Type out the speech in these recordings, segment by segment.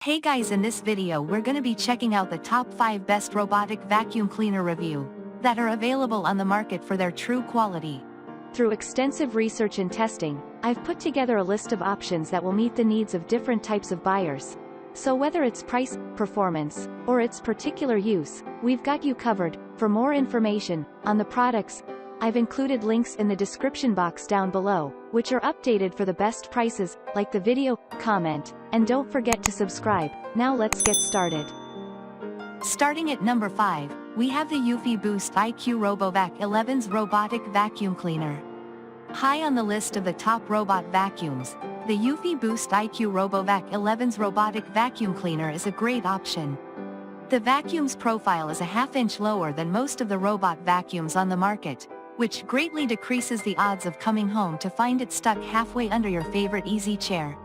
Hey guys, in this video we're gonna be checking out the top 5 best robotic vacuum cleaner review that are available on the market for their true quality. Through extensive research and testing, I've put together a list of options that will meet the needs of different types of buyers. So whether it's price, performance, or its particular use, we've got you covered. For more information on the products, I've included links in the description box down below, which are updated for the best prices. Like the video, comment, and don't forget to subscribe. Now let's get started. Starting at number 5, we have the Eufy BoostIQ RoboVac 11's Robotic Vacuum Cleaner. High on the list of the top robot vacuums, the Eufy BoostIQ RoboVac 11's Robotic Vacuum Cleaner is a great option. The vacuum's profile is a half-inch lower than most of the robot vacuums on the market, which greatly decreases the odds of coming home to find it stuck halfway under your favorite easy chair.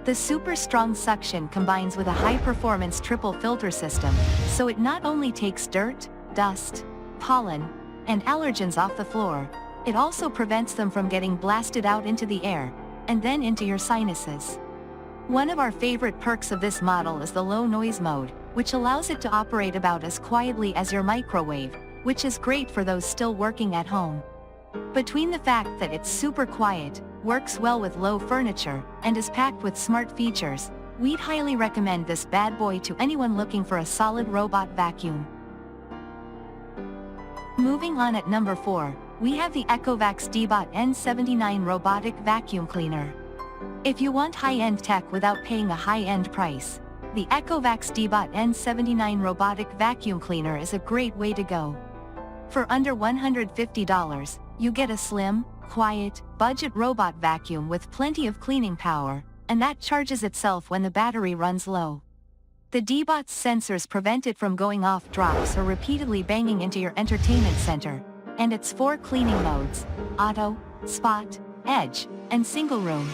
The super strong suction combines with a high-performance triple filter system, so it not only takes dirt, dust, pollen, and allergens off the floor, it also prevents them from getting blasted out into the air, and then into your sinuses. One of our favorite perks of this model is the low noise mode, which allows it to operate about as quietly as your microwave, which is great for those still working at home. Between the fact that it's super quiet, works well with low furniture, and is packed with smart features, we'd highly recommend this bad boy to anyone looking for a solid robot vacuum. Moving on at number 4, we have the ECOVACS Deebot N79 Robotic Vacuum Cleaner. If you want high-end tech without paying a high-end price, the ECOVACS Deebot N79 Robotic Vacuum Cleaner is a great way to go. For under $150, you get a slim, quiet, budget robot vacuum with plenty of cleaning power, and that charges itself when the battery runs low. The Deebot's sensors prevent it from going off drops or repeatedly banging into your entertainment center, and its 4 cleaning modes, auto, spot, edge, and single room,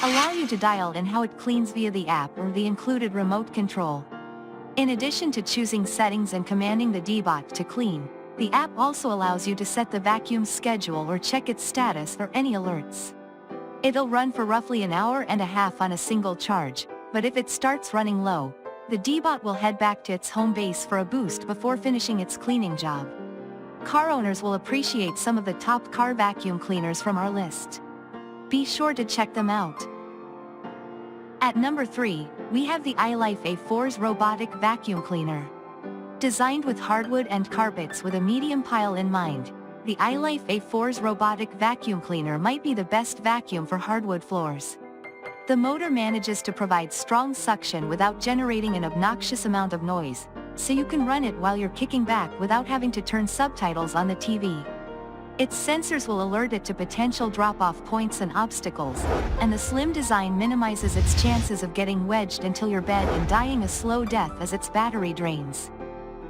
allow you to dial in how it cleans via the app or the included remote control. In addition to choosing settings and commanding the Deebot to clean, the app also allows you to set the vacuum's schedule or check its status or any alerts. It'll run for roughly an hour and a half on a single charge, but if it starts running low, the Deebot will head back to its home base for a boost before finishing its cleaning job. Car owners will appreciate some of the top car vacuum cleaners from our list. Be sure to check them out. At number 3, we have the ILIFE A4's Robotic Vacuum Cleaner. Designed with hardwood and carpets with a medium pile in mind, the ILIFE A4's Robotic Vacuum Cleaner might be the best vacuum for hardwood floors. The motor manages to provide strong suction without generating an obnoxious amount of noise, so you can run it while you're kicking back without having to turn subtitles on the TV. Its sensors will alert it to potential drop-off points and obstacles, and the slim design minimizes its chances of getting wedged into your bed and dying a slow death as its battery drains.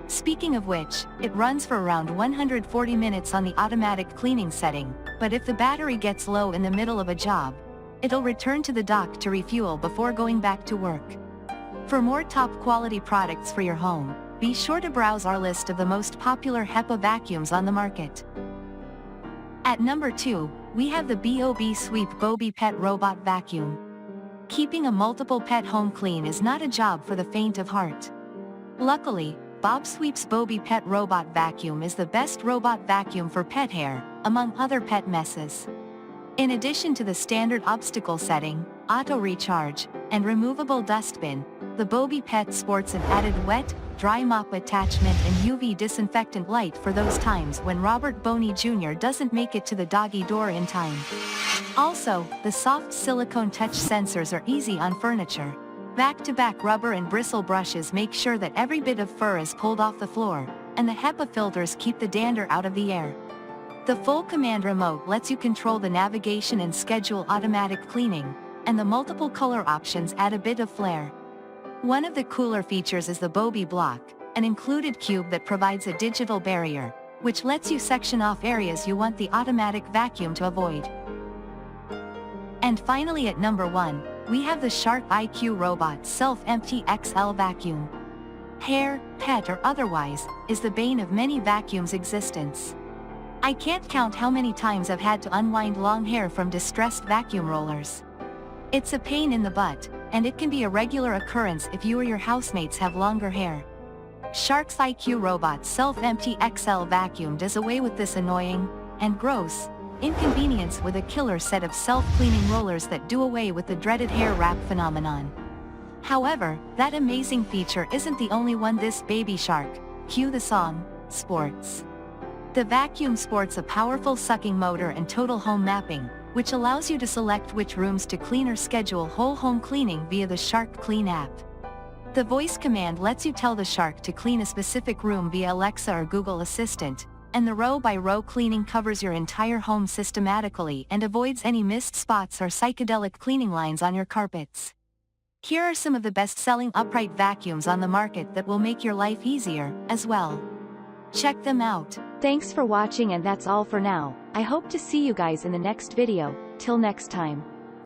Speaking of which, it runs for around 140 minutes on the automatic cleaning setting, but if the battery gets low in the middle of a job, it'll return to the dock to refuel before going back to work. For more top-quality products for your home, be sure to browse our list of the most popular HEPA vacuums on the market. At number 2, we have the bObsweep bObi Pet Robot Vacuum. Keeping a multiple pet home clean is not a job for the faint of heart. Luckily, bObsweep's bObi Pet Robot Vacuum is the best robot vacuum for pet hair, among other pet messes. In addition to the standard obstacle setting, auto recharge, and removable dustbin, the bObi Pet sports an added wet, dry mop attachment and UV disinfectant light for those times when Robert Boney Jr. doesn't make it to the doggy door in time. Also, the soft silicone touch sensors are easy on furniture. Back-to-back rubber and bristle brushes make sure that every bit of fur is pulled off the floor, and the HEPA filters keep the dander out of the air. The full command remote lets you control the navigation and schedule automatic cleaning, and the multiple color options add a bit of flair. One of the cooler features is the bObi block, an included cube that provides a digital barrier, which lets you section off areas you want the automatic vacuum to avoid. And finally at number 1, we have the Shark IQ Robot Self-Empty XL Vacuum. Hair, pet or otherwise, is the bane of many vacuums' existence. I can't count how many times I've had to unwind long hair from distressed vacuum rollers. It's a pain in the butt, and it can be a regular occurrence if you or your housemates have longer hair. Shark's IQ Robot Self-Empty XL Vacuum does away with this annoying, and gross, inconvenience with a killer set of self-cleaning rollers that do away with the dreaded hair wrap phenomenon. However, that amazing feature isn't the only one this baby shark, cue the song, sports. The vacuum sports a powerful sucking motor and total home mapping, which allows you to select which rooms to clean or schedule whole home cleaning via the Shark Clean app. The voice command lets you tell the shark to clean a specific room via Alexa or Google Assistant, and the row-by-row cleaning covers your entire home systematically and avoids any missed spots or psychedelic cleaning lines on your carpets. Here are some of the best-selling upright vacuums on the market that will make your life easier, as well. Check them out. Thanks for watching, and that's all for now. I hope to see you guys in the next video. Till next time.